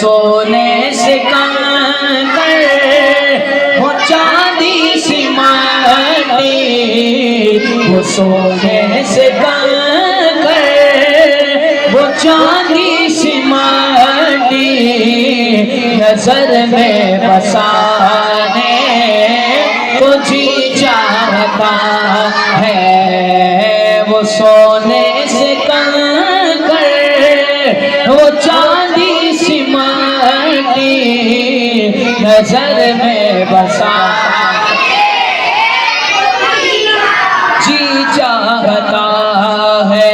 सोने से कंकर, वो चांदी सी माटी, वो सोने से कंकर, वो चांदी सी माटी, नजर में बसाने को जी चाहता है। वो सोने से कंकर, वो चांदी सी माटी, नजर में बसा जी चाहता है।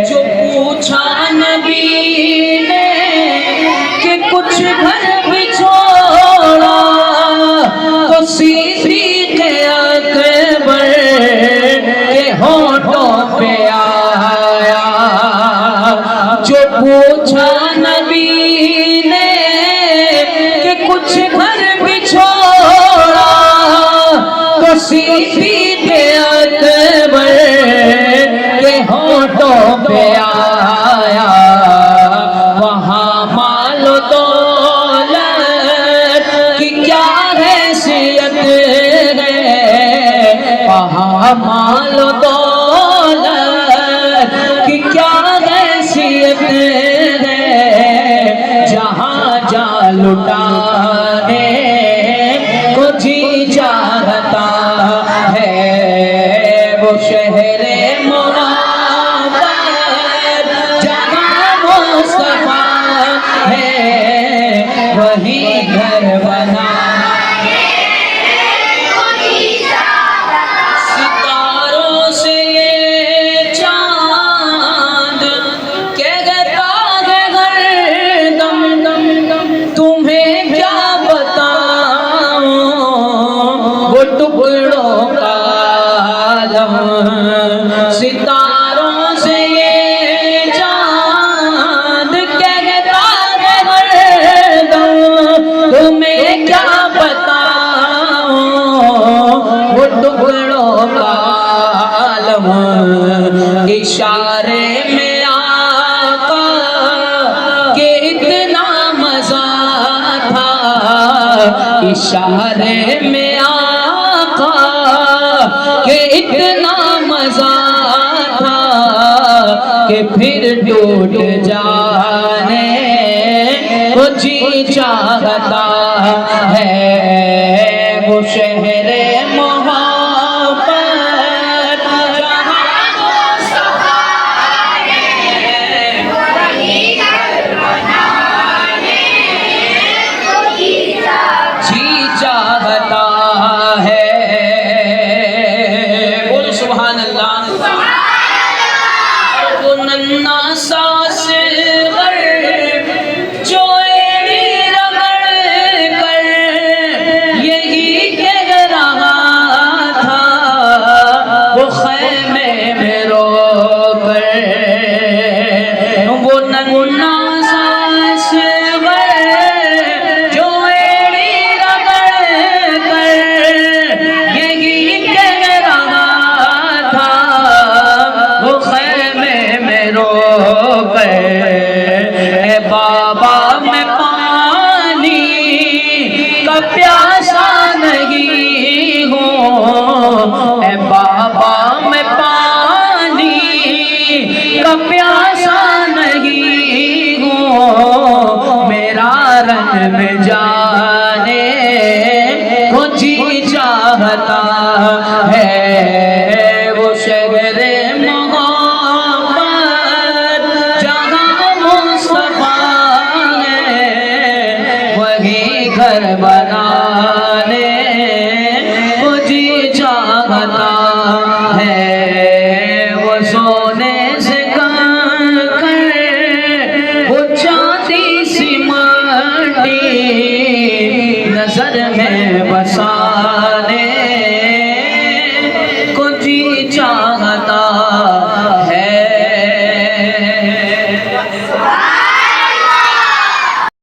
जो पूछा नबी ने कि कुछ घर भी छोड़ा, तो सिद्दीक़ अकबर के होठों पे आया। जो पूछा नबी ने कि कुछ घर भी छोड़ा, तो सिद्दीक़ अकबर के होठों पे आया। वहाँ मालो दौलत की क्या हैसियत है, वहाँ मालो दौलत की क्या हैसियत है, जहाँ जा लुटाने को जी चाहता है। वो शहरे मुनव्वर जहाँ मुस्तफा है, वही घर बना। सितारों से ये चांद कहता है हरदम, तुम्हें क्या बताऊं वो टुकड़ों का आलम। सितारों से ये चांद कहता है हरदम, तुम्हें क्या बताऊं वो टुकड़ों का आलम। इशारे में आका के इतना मजा था, इशारे में आका के इतना मजा था, कि फिर टूट जाने को जी चाहता है। वो शहरे मोहब्बत जहाँ मुस्तफा है, वही घर बनाने को जी चाहता है। बोलो सुभान अल्लाह। वो नन्ना सा सिलवर जो एड़ी रगड़ कर यही कह रहा था, वो खैमे में रो कर। वो नन्ना सा सिलवर जो एड़ी रगड़ कर यही कह रहा था, वो खैमे में रो कर। ए बाबा मैं पानी का प्यासा नहीं हूँ, ए बाबा मैं पानी का प्यासा नहीं हूँ, मेरा रंग में जाने को जी चाहता है। वो शहरे मोहब्बत जहाँ मुस्तफा है, वही घर बनाने को जी चाहता है। वो सोने से कंकर, वो चांदी सी माटी, नजर में बसा